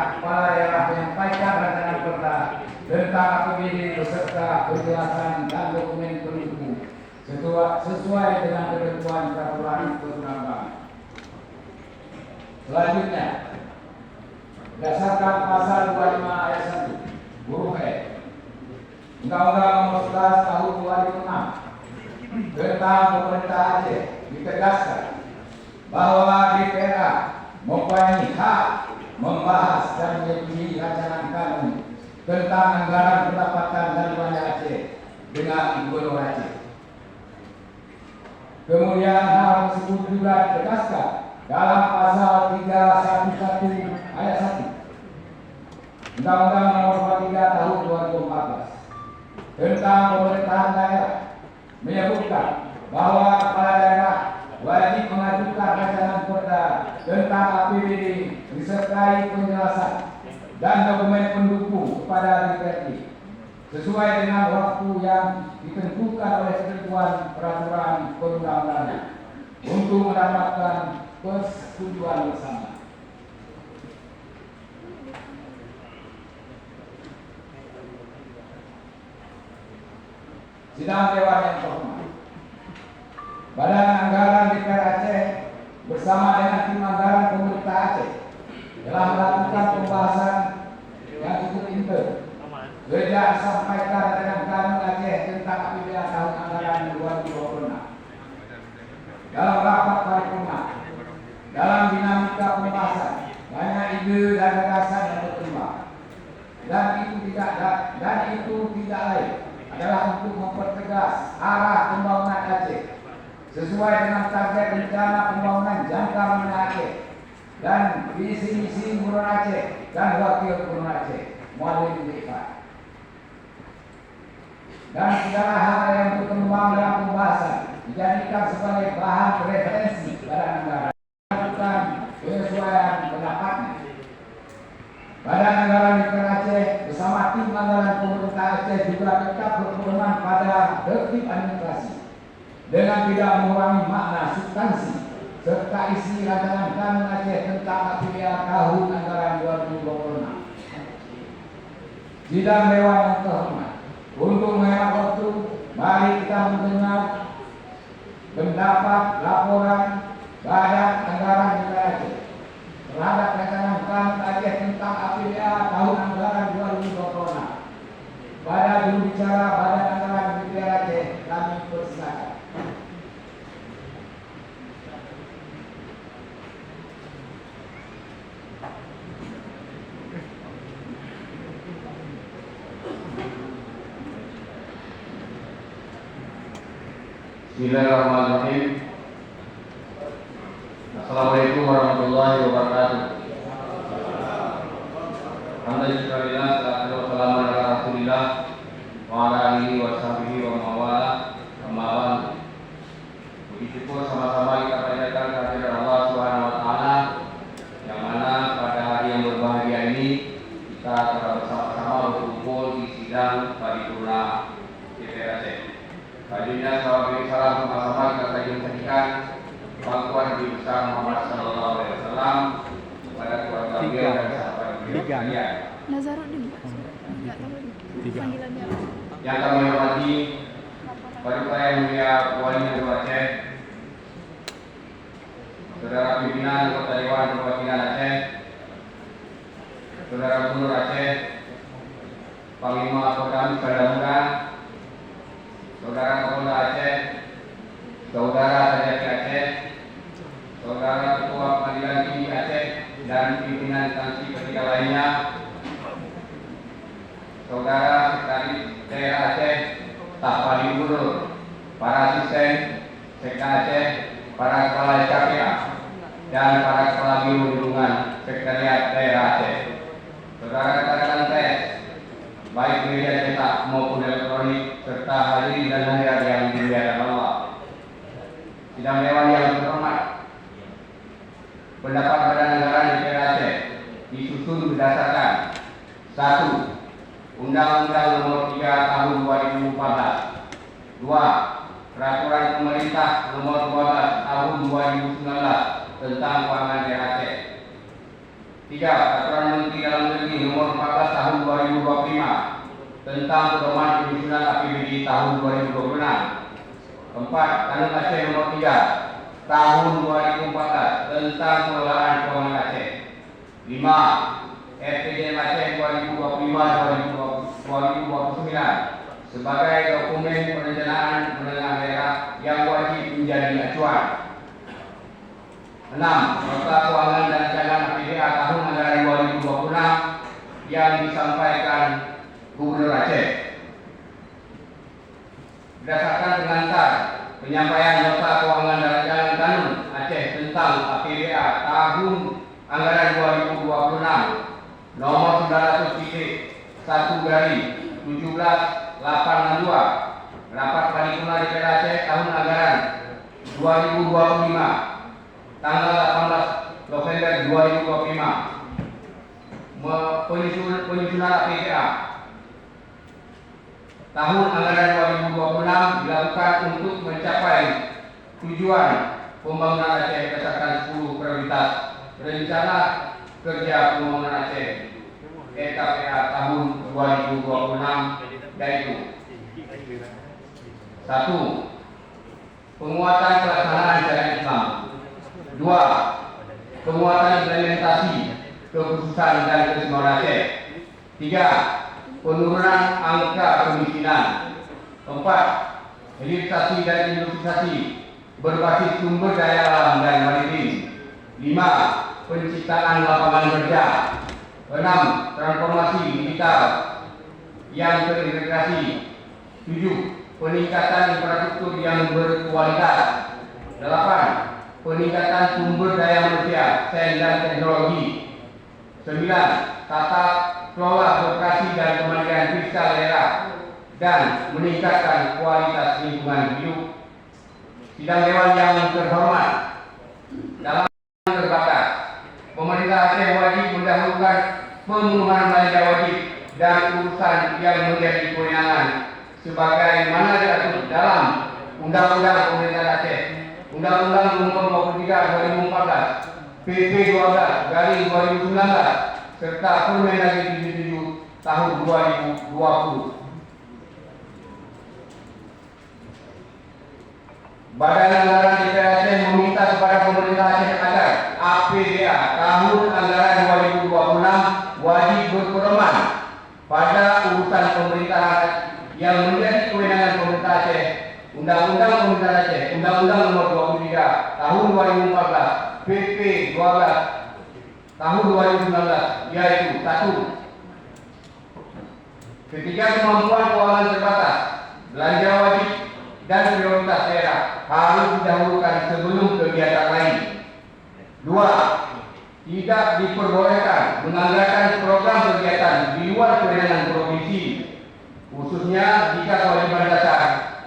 Kepala daerah menyampaikan rancangan perda tentang APBD beserta penjelasan dan dokumen pendukung sesuai dengan ketentuan peraturan perundang-undangan. Selanjutnya, berdasarkan pasal 25 ayat 1 huruf E Undang-Undang Nomor 11 Tahun 2006 tentang Pemerintah Aceh ditegaskan bahwa DPR mempunyai hak membahas dan menyetujui rancangan kanun tentang anggaran pendapatan dan belanja Aceh dengan Gubernur Aceh. Kemudian hal tersebut juga ditegaskan dalam pasal 311 ayat 1 Undang-Undang Nomor 23 Tahun 2014 tentang pemerintahan daerah menyebutkan bahwa kepala daerah wajib mengajukan rancangan perda tentang APBD disertai penjelasan dan dokumen pendukung kepada DPRD sesuai dengan waktu yang ditentukan oleh ketentuan peraturan perundang-undangan untuk mendapatkan persetujuan bersama. Sidang Dewan yang terhormat, Badan Anggaran DPR Aceh bersama dengan tim anggaran pemerintah Aceh telah melakukan pembahasan yang cukup intens sejak disampaikan dengan kanun Aceh tentang APBD tahun anggaran 2026. Dalam rapat paripurna, dalam dinamika pembahasan, banyak ide dan gagasan yang berkembang, dan itu tidak lain adalah untuk mempertegas arah pembangunan Aceh sesuai dengan target rencana pembangunan jangka menengah Aceh dan visi misi Gubernur Aceh dan Wakil Gubernur Aceh Muhammad Iqbal. Dan segala hal yang berkembang dalam pembahasan dijadikan sebagai bahan referensi Badan Anggaran melakukan penyesuaian pendapatnya. Badan Anggaran DPR Aceh bersama tim anggaran pemerintah Aceh juga tetap berpedoman pada tertib administrasi dengan tidak mengurangi makna substansi serta isi rancangan kanun Aceh tentang APBD tahun anggaran 2026. Sidang Dewan yang terhormat, untuk menghemat waktu, mari kita mendengar pendapat laporan Badan Anggaran DPR Aceh terhadap rancangan kanun Aceh tentang APBD tahun anggaran 2026. Pada juru bicara Badan Anggaran DPR Aceh, kami persilakan. Bismillahirrahmanirrahim. Assalamualaikum warahmatullahi wabarakatuh. Alhamdulillah, salatu wassalamu ala Rasulillah wa ala alihi wa sahbihi wa mawala amma ba'd. Puji syukur sama-sama kita panjatkan kehadirat Allah Subhanahu wa taala yang mana pada hari yang berbahagia ini kita telah bersama-sama berkumpul di sidang paripurna DPR Aceh. Selanjutnya salam sama-sama kita sajikan bantuan Nabi besar Muhammad sallallahu alaihi wasallam kepada keluarga beliau dan sahabat beliau sekalian. Nazaruddin. Enggak tahu panggilannya. Yang kami hormati Bapak yang mulia Wali Negara Aceh, Saudara pimpinan Anggota Dewan Perwakilan Aceh, Saudara Gubernur Aceh, Panglima Kodam Muda, Saudara Kapolda Aceh, Saudara Tajati Aceh, Saudara Ketua Pengadilan Tinggi Aceh dan pimpinan instansi ketiga lainnya, Saudara Sekretaris Daerah Aceh, staf Wali Gubernur, para asisten Sekda Aceh, para kepala SKPA dan para kepala biro lingkungan Sekretariat Daerah Aceh, Saudara rekan-rekan tes baik media cetak maupun elektronik serta hadirin dan hadirat yang dimuliakan Allah. Sidang Dewan yang terhormat, pendapat Badan Anggaran DPR Aceh disusun berdasarkan 1. Undang-Undang Nomor 3 Tahun 2014. 2. Peraturan Pemerintah Nomor 12 Tahun 2019 tentang Keuangan Daerah Aceh. 3. Peraturan Menteri Dalam Negeri Nomor 14 Tahun 2025 tentang pedoman penyusunan APBD tahun 2026. 4. Kanun Aceh Nomor 3 Tahun 2014 tentang pengelolaan keuangan Aceh. 5. RPJM Aceh 2025-2029 sebagai dokumen perencanaan menengah daerah yang wajib menjadi acuan. 6. Nota keuangan dan cadangan APBA tahun anggaran 2026 yang disampaikan Gubernur Aceh. Berdasarkan pengantar penyampaian nota keuangan dan cadangan kanun Aceh tentang APBA tahun anggaran 2026 nomor 900.1/17/862 rapat paripurna DPR Aceh tahun anggaran 2025 tanggal 18 November 2025 penyusunan APBA tahun anggaran 2026 dilakukan untuk mencapai tujuan pembangunan Aceh berdasarkan 10 prioritas rencana kerja pembangunan Aceh RKPA tahun 2026, yaitu 1. Penguatan pelaksanaan syariat Islam. 2. Penguatan implementasi kekhususan dan keseimbangan Aceh. 3. Penurunan angka kemiskinan. 4. Hilirisasi dan industrialisasi berbasis sumber daya alam dan maritim. 5. Penciptaan lapangan kerja. 6. Transformasi digital yang terintegrasi. 7. Peningkatan infrastruktur yang berkualitas. 8. Peningkatan sumber daya manusia, sains dan teknologi. 9. Tata kelola birokrasi dan kemandirian fiskal daerah dan meningkatkan kualitas lingkungan hidup. Sidang Dewan yang terhormat, dalam terbatas, pemerintah Aceh wajib mendahulukan pemenuhan belanja wajib dan urusan yang menjadi kewenangan sebagaimana diatur dalam Undang-Undang Pemerintahan Aceh, Undang-Undang Nomor 23/2014, PP 12/2019 serta Permendagri 77 tahun 2020. Badan Anggaran DPR Aceh meminta kepada pemerintah Aceh agar APBA tahun anggaran 2026 wajib berpedoman pada urusan pemerintahan yang menjadi kewenangan pemerintah Aceh, Undang-Undang Pemerintahan Aceh, Undang-Undang Nomor 23 tahun 2014, PP 12 tahun 2019, yaitu 1. Ketika kemampuan keuangan terbatas, belanja wajib dan prioritas daerah harus didahulukan sebelum kegiatan lain. 2. Tidak diperbolehkan menganggarkan program kegiatan di luar kewenangan provinsi, khususnya jika kewajiban dasar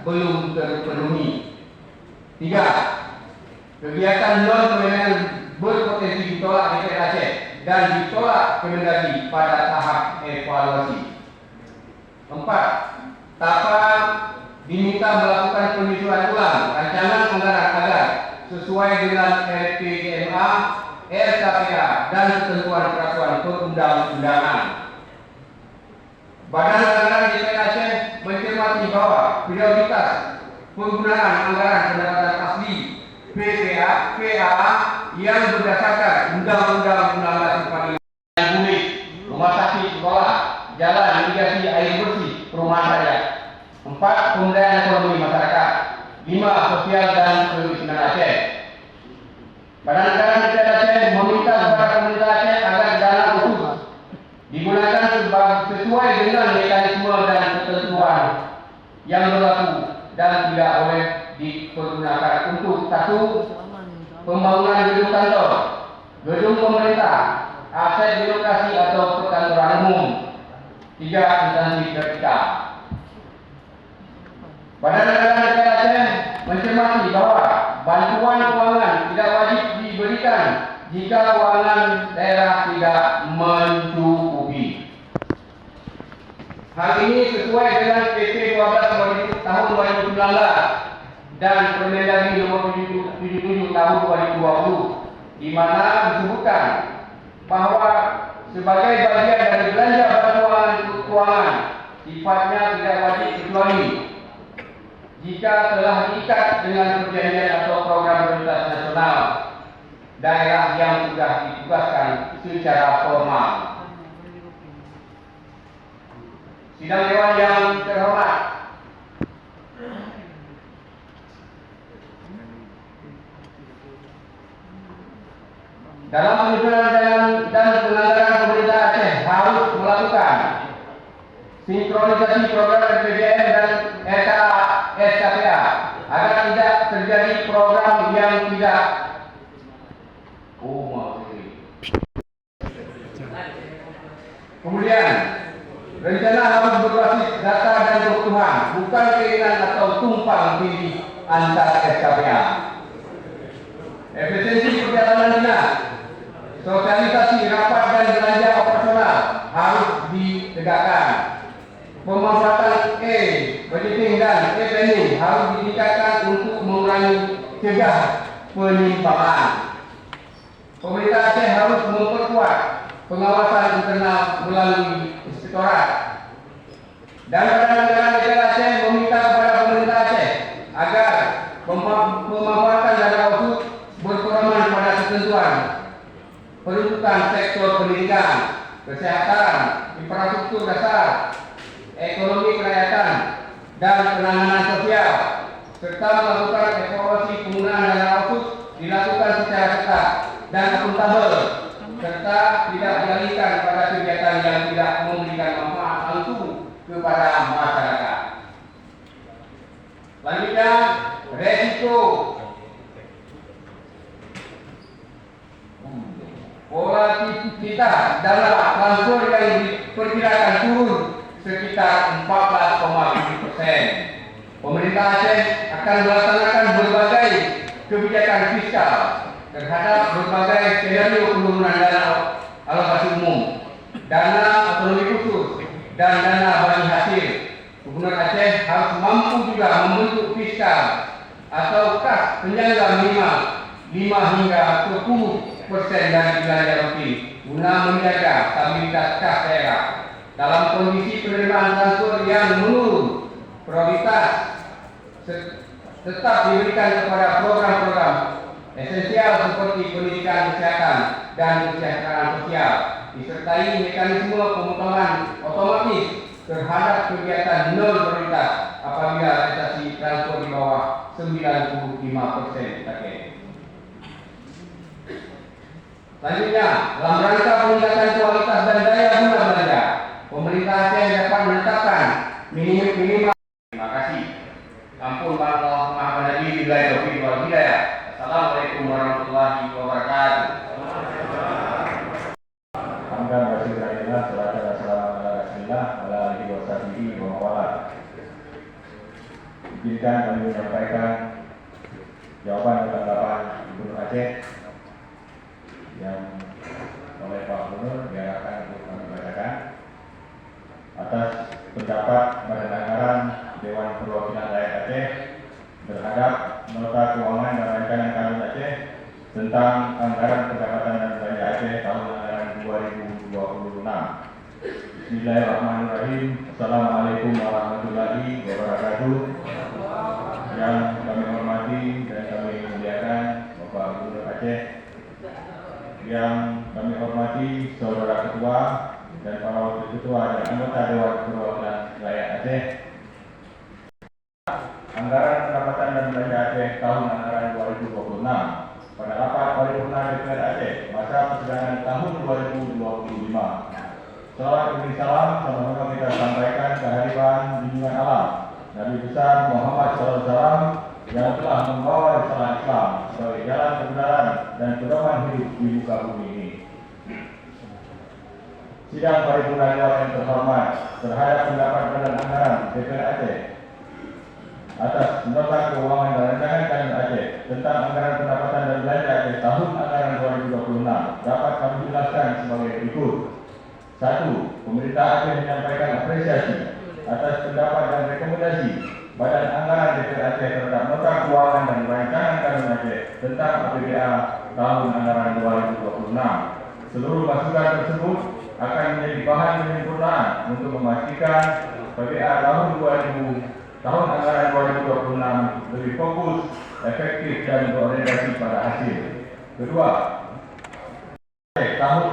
belum terpenuhi. 3. Kegiatan non kewenangan berpotensi ditolak DPR Aceh dan ditolak Kemendagri pada tahap evaluasi. 4. Tapa diminta melakukan penyusunan ulang rancangan anggaran agar sesuai dengan RPJMA, RKPA dan ketentuan peraturan perundang-undangan. Badan Anggaran DPR Aceh mencermati bahwa prioritas penggunaan anggaran pendapatan asli PPA, PAA yang berdasarkan Undang-Undang 1945, bumi, rumah sakit, sekolah, jalan, irigasi, air bersih, perumahan rakyat. 4. Pemberdayaan ekonomi masyarakat. 5. Sosial dan kemiskinan Aceh. Badan Anggaran DPR Aceh meminta kepada pemerintah Aceh agar dana khusus digunakan sesuai dengan mekanisme dan ketentuan yang berlaku dan tidak boleh dipergunakan untuk 1. Pembangunan gedung kantor, gedung pemerintah, aset birokrasi atau perkantoran umum. 3. Instansi vertikal. Badan Anggaran DPR Aceh mencermati bahwa bantuan keuangan tidak wajib diberikan jika keuangan daerah tidak mencukupi. Hal ini sesuai dengan PP 12 tahun 2019 dan Permendagri Nomor 77 tahun 2020, di mana disebutkan bahwa sebagai bagian dari belanja bantuan keuangan sifatnya tidak wajib kecuali jika telah diikat dengan perjanjian atau program prioritas nasional daerah yang sudah ditugaskan secara formal. Sidang Dewan yang terhormat, dalam penyusunan dan penganggaran pemerintah Aceh harus melakukan sinkronisasi program RPJM dan SKPA agar tidak terjadi program yang tidak kemudian rencana harus berbasis data dan kebutuhan, bukan keinginan atau tumpang tindih antar SKPA. Efisiensi perjalanan dinas, sosialisasi rapat dan belanja operasional harus ditegakkan. Pemanfaatan budgeting dan planning harus ditingkatkan untuk mengurangi cegah penyimpangan. Pemerintah Aceh harus memperkuat pengawasan internal melalui inspektorat. Dan Badan Anggaran Daerah Aceh meminta kepada pemerintah Aceh agar pemanfaatan dana otsus berpedoman pada ketentuan peruntukan sektor pendidikan, kesehatan, infrastruktur dasar, ekonomi kerakyatan, dan penanganan sosial, serta melakukan evaluasi penggunaan dana otsus dilakukan secara ketat dan akuntabel, serta tidak dialihkan pada kegiatan yang tidak memberikan manfaat langsung kepada masyarakat. Selanjutnya, resiko volatilitas dana transfer yang diperkirakan turun sekitar 14,7%. Pemerintah Aceh akan melaksanakan berbagai kebijakan fiskal terhadap berbagai skenario penurunan dana alokasi umum, dana otonomi khusus, dan dana bagi hasil. Gubernur Aceh harus mampu juga membentuk fiskal atau kas penyangga minimal 5 hingga 10% dari belanja rutin guna menjaga stabilitas kas daerah. Dalam kondisi penerimaan transfer yang menurun, prioritas tetap diberikan kepada program-program esensial seperti pendidikan, kesehatan, dan kesejahteraan sosial, disertai mekanisme pemotongan otomatis terhadap kegiatan nol prioritas apabila realisasi transfer di bawah 95% terkait. Selanjutnya, dalam rangka peningkatan kualitas dan daya guna belanja, pemerintah Aceh dapat menetapkan minimal. Terima kasih. Ampun Allah Maha Pengasih, billahi taufiq wal hidayah. Assalamualaikum warahmatullahi wabarakatuh. Alhamdulillah, salatu wassalamu ala Rasulillah wa ala alihi wa sahbihi wa mawala. Izinkan kami menyampaikan jawaban dan tanggapan Gubernur Aceh yang oleh Pak Gubernur diarahkan untuk kami bacakan atas pendapat Badan Anggaran Dewan Perwakilan Rakyat Aceh terhadap nota keuangan dan rancangan kabinet Aceh tentang anggaran pendapatan dan belanja Aceh tahun anggaran 2026. Bismillahirrahmanirrahim. Assalamualaikum warahmatullahi wabarakatuh. Yang kami hormati dan kami muliakan Bapak Gubernur Aceh, yang kami hormati Saudara Ketua dan para Wakil Ketua dan anggota Dewan Perwakilan Rakyat Aceh. Anggaran pendapatan dan belanja Aceh tahun anggaran 2026 pada rapat paripurna DPR Aceh masa persidangan tahun 2025. Salawat dan salam sama-sama kita sampaikan kehadiran junjungan alam Nabi besar Muhammad SAW yang telah membawa risalah Islam sebagai jalan kebenaran dan pedoman hidup di muka bumi ini. Sidang paripurna yang terhormat terhadap pendapat Badan Anggaran DPR Aceh atas nota keuangan dan rancangan kabinet Aceh tentang anggaran pendapatan dan belanja Aceh tahun anggaran 2026 dapat kami jelaskan sebagai berikut. 1. Pemerintah Aceh menyampaikan apresiasi atas pendapat dan rekomendasi Badan Anggaran DPR Aceh terhadap nota keuangan dan rancangan kabinet Aceh tentang APBA tahun anggaran 2026. Seluruh masukan tersebut akan menjadi bahan penyempurnaan untuk memastikan PPA tahun anggaran 2026 lebih fokus, efektif dan berorientasi pada hasil. Kedua, tahun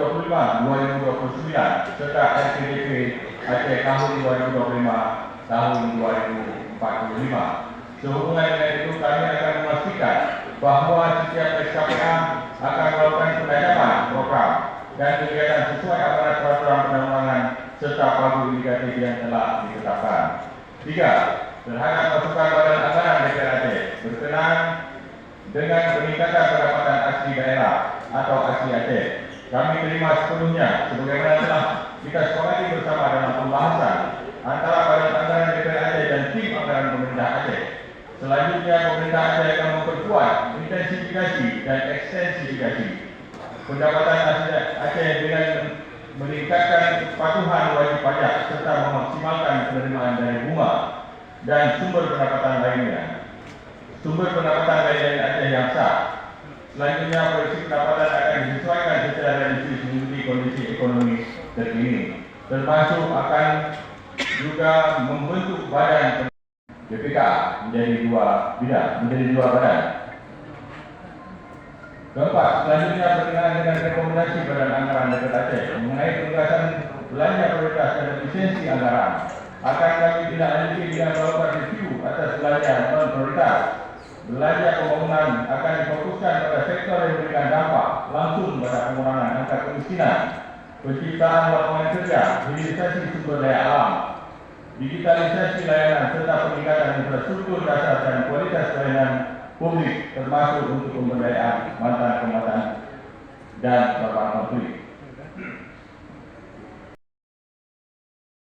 2025-2029 serta LPDP Aceh tahun 2025 tahun 2045. Sehubungan dengan itu kami akan memastikan bahawa setiap SKPA akan melakukan pendayaman program dan kegiatan sesuai amanat peraturan perundang-undangan serta pagu indikatif yang telah ditetapkan. 3. Terhadap masukan Badan Anggaran DPR Aceh berkenaan dengan peningkatan pendapatan asli daerah atau asli Aceh, kami terima sepenuhnya sebagaimana telah kita sepakati bersama dalam pembahasan antara Badan Anggaran DPR Aceh dan tim anggaran pemerintah Aceh. Selanjutnya, pemerintah Aceh akan memperkuat intensifikasi dan ekstensifikasi pendapatan asli Aceh dengan meningkatkan kepatuhan wajib pajak serta memaksimalkan penerimaan dari bunga dan sumber pendapatan lainnya. Sumber pendapatan dari Aceh yang sah. Selanjutnya, proyeksi pendapatan akan disesuaikan secara realistis mengikuti kondisi ekonomi terkini, termasuk akan juga membentuk badan BPK menjadi dua badan. Keempat, selanjutnya berkenaan dengan rekomendasi Badan Anggaran DPR Aceh mengenai penugasan belanja prioritas dan efisiensi anggaran, akan kami tindak lanjuti dengan melakukan review atas belanja non prioritas. Belanja pembangunan akan difokuskan pada sektor yang memberikan dampak langsung pada pengurangan angka kemiskinan, penciptaan lapangan kerja, hilirisasi sumber daya alam, digitalisasi layanan serta peningkatan infrastruktur dasar dan kualitas pelayanan publik termasuk untuk pemberdayaan mantan kombatan dan korban konflik.